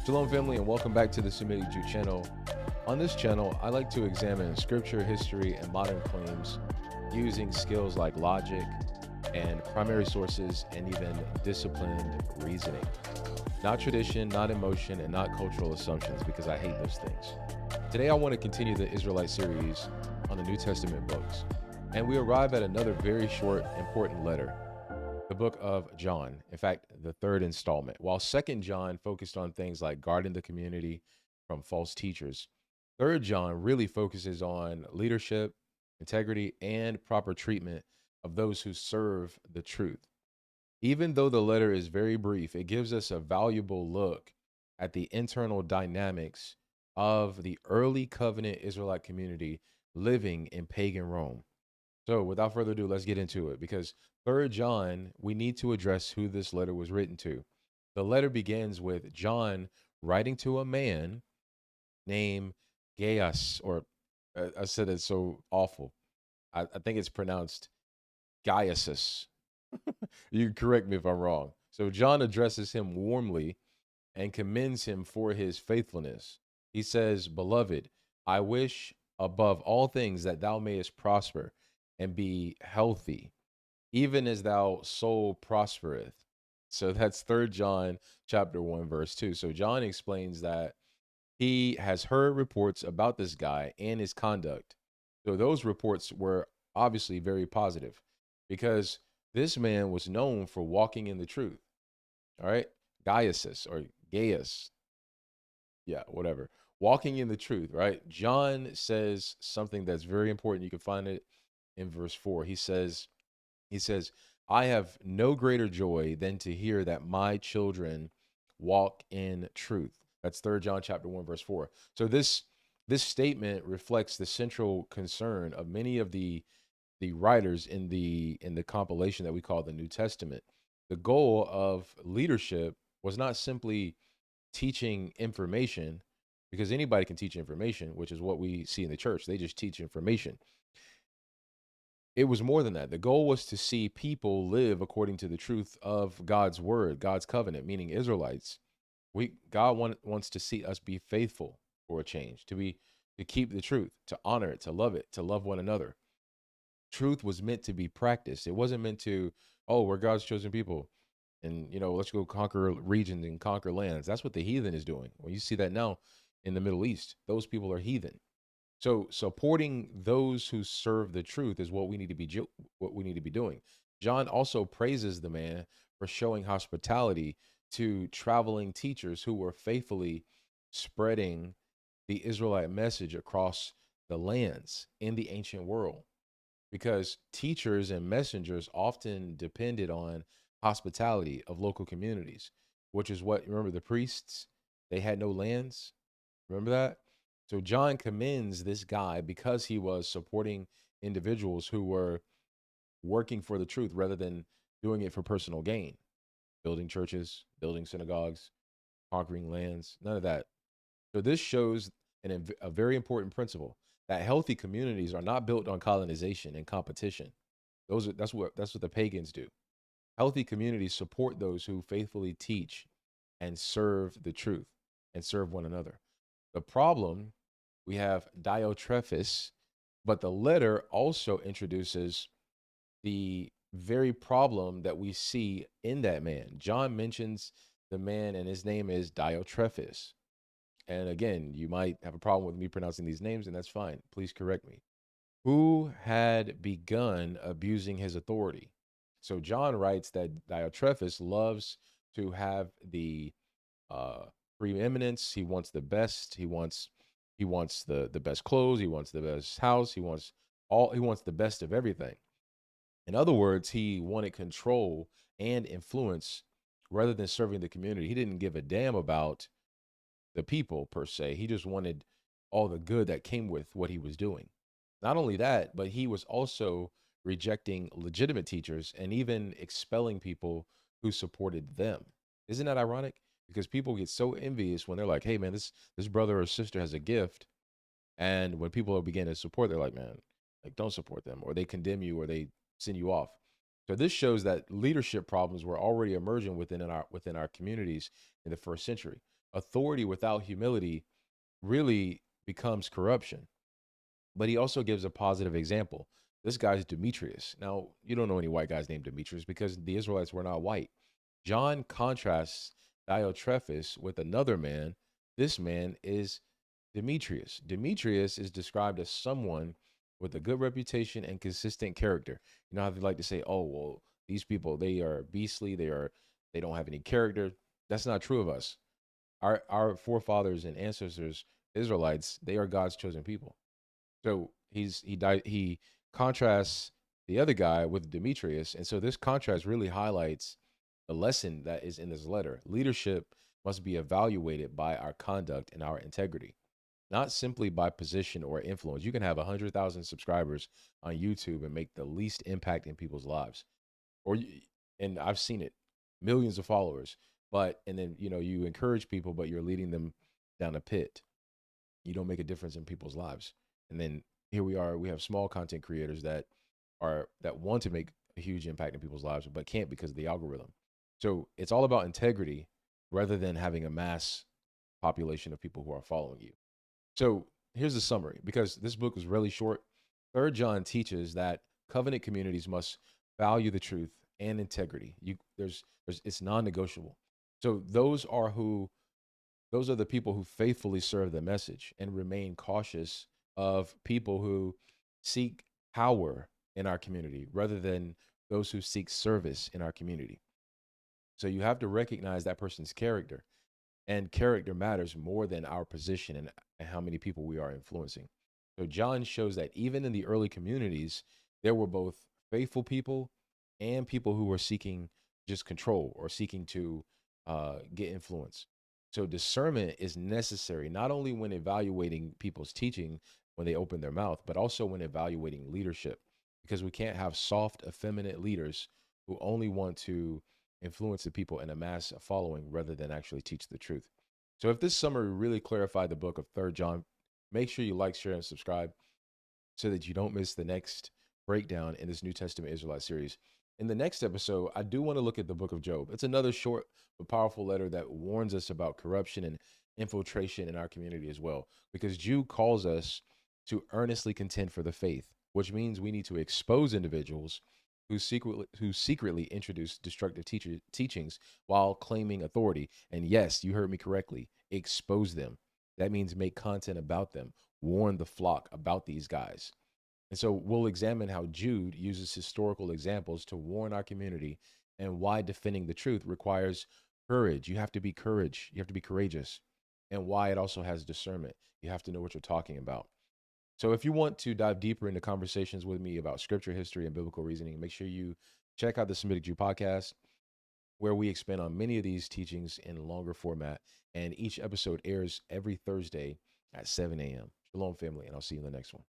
Shalom family and welcome back to the Semitic Jew channel. On this channel, I like to examine scripture, history, and modern claims using skills like logic and primary sources and even disciplined reasoning. Not tradition, not emotion, and not cultural assumptions because I hate those things. Today I want to continue the Israelite series on the New Testament books. And we arrive at another very short, important letter. The book of John, in fact, the third installment. While Second John focused on things like guarding the community from false teachers, Third John really focuses on leadership, integrity, and proper treatment of those who serve the truth. Even though the letter is very brief, it gives us a valuable look at the internal dynamics of the early covenant Israelite community living in pagan Rome. So without further ado, let's get into it because Third John, we need to address who this letter was written to. The letter begins with John writing to a man named Gaius, or I said it's so awful. I think it's pronounced Gaius. You can correct me if I'm wrong. So John addresses him warmly and commends him for his faithfulness. He says, "Beloved, I wish above all things that thou mayest prosper and be healthy, even as thou soul prospereth." So that's Third John chapter 1, verse 2. So John explains that he has heard reports about this guy and his conduct. So those reports were obviously very positive because this man was known for walking in the truth. All right. Gaius or Gaius. Yeah, whatever. Walking in the truth, right? John says something that's very important. You can find it in verse 4. He says, I have no greater joy than to hear that my children walk in truth. That's Third John chapter 1, verse 4. So this statement reflects the central concern of many of the writers in the compilation that we call the New Testament. The goal of leadership was not simply teaching information, because anybody can teach information, which is what we see in the church. They just teach information. It was more than that. The goal was to see people live according to the truth of God's word, God's covenant, meaning Israelites. God wants to see us be faithful for a change, to keep the truth, to honor it, to love one another. Truth was meant to be practiced. It wasn't meant to, oh, we're God's chosen people, and let's go conquer regions and conquer lands. That's what the heathen is doing. When you see that now in the Middle East, those people are heathen. So supporting those who serve the truth is what we need to be doing. John also praises the man for showing hospitality to traveling teachers who were faithfully spreading the Israelite message across the lands in the ancient world, because teachers and messengers often depended on hospitality of local communities, which is what, remember the priests, they had no lands. Remember that? So John commends this guy because he was supporting individuals who were working for the truth rather than doing it for personal gain, building churches, building synagogues, conquering lands, none of that. So this shows a very important principle, that healthy communities are not built on colonization and competition. That's what the pagans do. Healthy communities support those who faithfully teach and serve the truth and serve one another. The problem, we have Diotrephes, but the letter also introduces the very problem that we see in that man. John mentions the man, and his name is Diotrephes. And again, you might have a problem with me pronouncing these names, and that's fine. Please correct me. Who had begun abusing his authority. So John writes that Diotrephes loves to have the preeminence. He wants the best. He wants the best clothes. He wants the best house. He wants the best of everything. In other words, he wanted control and influence rather than serving the community. He didn't give a damn about the people per se. He just wanted all the good that came with what he was doing. Not only that, but he was also rejecting legitimate teachers and even expelling people who supported them. Isn't that ironic? Because people get so envious when they're like, hey man, this brother or sister has a gift. And when people begin to support, they're like, man, like, don't support them, or they condemn you, or they send you off. So this shows that leadership problems were already emerging within our communities in the first century. authority without humility really becomes corruption. But he also gives a positive example. This guy's Demetrius. Now, you don't know any white guys named Demetrius because the Israelites were not white. John contrasts Diotrephes with another man. This man is Demetrius. Demetrius is described as someone with a good reputation and consistent character. You know how they like to say, "Oh, well, these people, they are beastly, they don't have any character." That's not true of us. Our forefathers and ancestors, Israelites, they are God's chosen people. So he contrasts the other guy with Demetrius, and so this contrast really highlights the lesson that is in this letter. Leadership must be evaluated by our conduct and our integrity, not simply by position or influence. You can have 100,000 subscribers on YouTube and make the least impact in people's lives, and I've seen it, millions of followers, but and then you encourage people, but you're leading them down a pit. You don't make a difference in people's lives. And then here we are, we have small content creators that want to make a huge impact in people's lives, but can't because of the algorithm. So it's all about integrity rather than having a mass population of people who are following you. So here's the summary, because this book is really short. Third John teaches that covenant communities must value the truth and integrity. There's it's non-negotiable. So those are the people who faithfully serve the message and remain cautious of people who seek power in our community rather than those who seek service in our community. So you have to recognize that person's character, and character matters more than our position and how many people we are influencing. So John shows that even in the early communities, there were both faithful people and people who were seeking just control or seeking to get influence. So discernment is necessary not only when evaluating people's teaching when they open their mouth, but also when evaluating leadership, because we can't have soft, effeminate leaders who only want to influence the people and amass a following rather than actually teach the truth. So if this summary really clarified the book of Third John, make sure you like, share, and subscribe so that you don't miss the next breakdown in this New Testament Israelite series. In the next episode, I do want to look at the book of Job. It's another short but powerful letter that warns us about corruption and infiltration in our community as well, because Jude calls us to earnestly contend for the faith, which means we need to expose individuals who secretly introduce destructive teachings while claiming authority. And yes, you heard me correctly. Expose them. That means make content about them. Warn the flock about these guys. And so we'll examine how Jude uses historical examples to warn our community and why defending the truth requires courage. You have to be courage. You have to be courageous. And why it also has discernment. You have to know what you're talking about. So if you want to dive deeper into conversations with me about scripture, history, and biblical reasoning, make sure you check out the Semitic Jew podcast, where we expand on many of these teachings in longer format. And each episode airs every Thursday at 7 a.m. Shalom, family, and I'll see you in the next one.